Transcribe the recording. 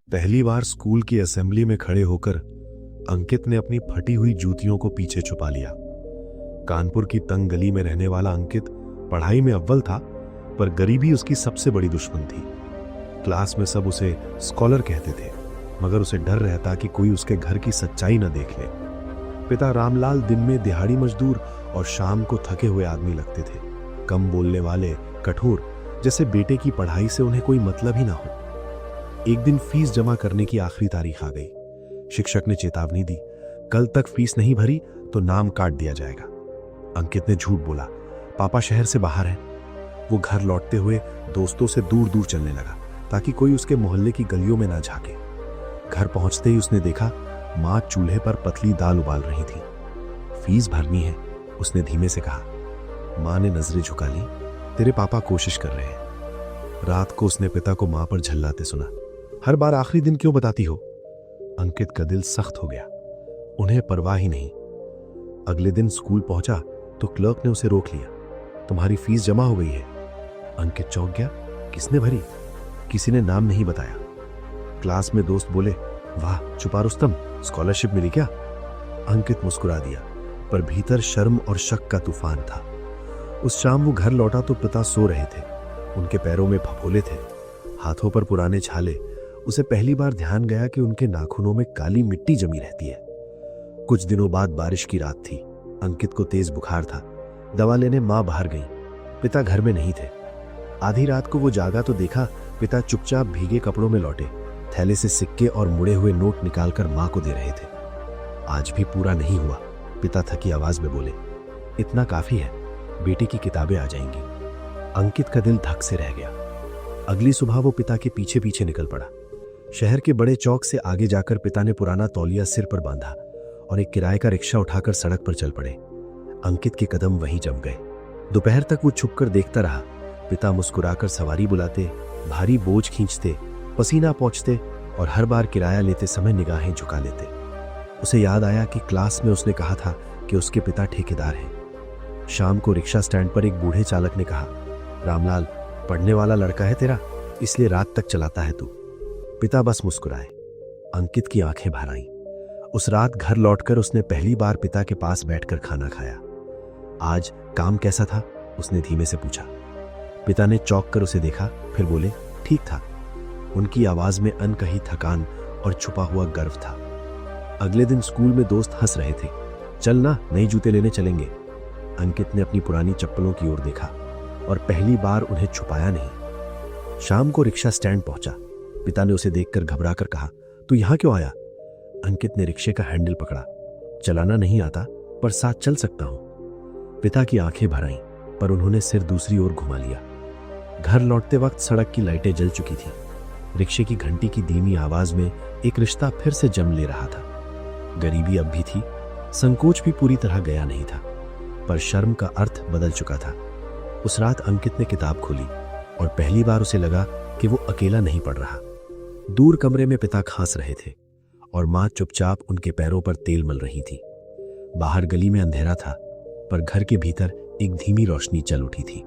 पहली बार स्कूल की असेंबली में खड़े होकर अंकित ने अपनी फटी हुई जूतियों को पीछे छुपा लिया। कानपुर की तंग गली में रहने वाला अंकित पढ़ाई में अव्वल था, पर गरीबी उसकी सबसे बड़ी दुश्मन थी। क्लास में सब उसे स्कॉलर कहते थे, मगर उसे डर रहता कि कोई उसके घर की सच्चाई न देख ले। पिता रामलाल दिन में दिहाड़ी मजदूर और शाम को थके हुए आदमी लगते थे, कम बोलने वाले, कठोर, जैसे बेटे की पढ़ाई से उन्हें कोई मतलब ही ना हो। एक दिन फीस जमा करने की आखिरी तारीख आ गई। शिक्षक ने चेतावनी दी, कल तक फीस नहीं भरी तो नाम काट दिया जाएगा। अंकित ने झूठ बोला, पापा शहर से बाहर हैं। वो घर लौटते हुए दोस्तों से दूर दूर चलने लगा ताकि कोई उसके मोहल्ले की गलियों में ना झांके। घर पहुंचते ही उसने देखा मां चूल्हे पर पतली दाल उबाल रही थी। फीस भरनी है, उसने धीमे से कहा। मां ने नजरें झुका ली, तेरे पापा कोशिश कर रहे हैं। रात को उसने पिता को मां पर झल्लाते सुना, हर बार आखिरी दिन क्यों बताती हो? अंकित का दिल सख्त हो गया, उन्हें परवाह ही नहीं। अगले दिन स्कूल पहुंचा तो क्लर्क ने उसे रोक लिया, तुम्हारी फीस जमा हो गई है। अंकित चौंक गया, किसने भरी? किसी ने नाम नहीं बताया। क्लास में दोस्त बोले, वाह छुपा रुस्तम, स्कॉलरशिप मिली क्या? अंकित मुस्कुरा दिया, पर भीतर शर्म और शक का तूफान था। उस शाम वो घर लौटा तो पिता सो रहे थे, उनके पैरों में फफोले थे, हाथों पर पुराने छाले। उसे पहली बार ध्यान गया कि उनके नाखूनों में काली मिट्टी जमी रहती है। कुछ दिनों बाद बारिश की रात थी। अंकित को तेज बुखार था। दवा लेने मां बाहर गई, पिता घर में नहीं थे। आधी रात को वो जागा तो देखा पिता चुपचाप भीगे कपड़ों में लौटे, थैले से सिक्के और मुड़े हुए नोट निकालकर मां को दे रहे थे। आज भी पूरा नहीं हुआ, पिता थकी आवाज में बोले, इतना काफी है, बेटे की किताबें आ जाएंगी। अंकित का दिल धक से रह गया। अगली सुबह वो पिता के पीछे पीछे निकल पड़ा। शहर के बड़े चौक से आगे जाकर पिता ने पुराना तौलिया सिर पर बांधा और एक किराए का रिक्शा उठाकर सड़क पर चल पड़े। अंकित के कदम वहीं जम गए। दोपहर तक वो छुपकर देखता रहा। पिता मुस्कुराकर सवारी बुलाते, भारी बोझ खींचते, पसीना पोंछते और हर बार किराया लेते समय निगाहें झुका लेते। उसे याद आया कि क्लास में उसने कहा था कि उसके पिता ठेकेदार हैं। शाम को रिक्शा स्टैंड पर एक बूढ़े चालक ने कहा, रामलाल, पढ़ने वाला लड़का है तेरा, इसलिए रात तक चलाता है तू। पिता बस मुस्कुराए। अंकित की आंखें भर आईं। उस रात घर लौटकर उसने पहली बार पिता के पास बैठकर खाना खाया। आज काम कैसा था? उसने धीमे से पूछा। पिता ने चौंक कर उसे देखा, फिर बोले, ठीक था। उनकी आवाज में अनकही थकान और छुपा हुआ गर्व था। अगले दिन स्कूल में दोस्त हंस रहे थे, चल ना, नए जूते लेने चलेंगे। अंकित ने अपनी पुरानी चप्पलों की ओर देखा और पहली बार उन्हें छुपाया नहीं। शाम को रिक्शा स्टैंड पहुंचा। पिता ने उसे देखकर घबराकर कहा, तू यहां क्यों आया? अंकित ने रिक्शे का हैंडल पकड़ा, चलाना नहीं आता पर साथ चल सकता हूं। पिता की आंखें भर आईं, पर उन्होंने सिर दूसरी ओर घुमा लिया। घर लौटते वक्त सड़क की लाइटें जल चुकी थीं। रिक्शे की घंटी की धीमी आवाज में एक रिश्ता फिर से जम ले रहा था। गरीबी अब भी थी, संकोच भी पूरी तरह गया नहीं था, पर शर्म का अर्थ बदल चुका था। उस रात अंकित ने किताब खोली और पहली बार उसे लगा कि वो अकेला नहीं पढ़ रहा। दूर कमरे में पिता खांस रहे थे और मां चुपचाप उनके पैरों पर तेल मल रही थी। बाहर गली में अंधेरा था, पर घर के भीतर एक धीमी रोशनी चल उठी थी।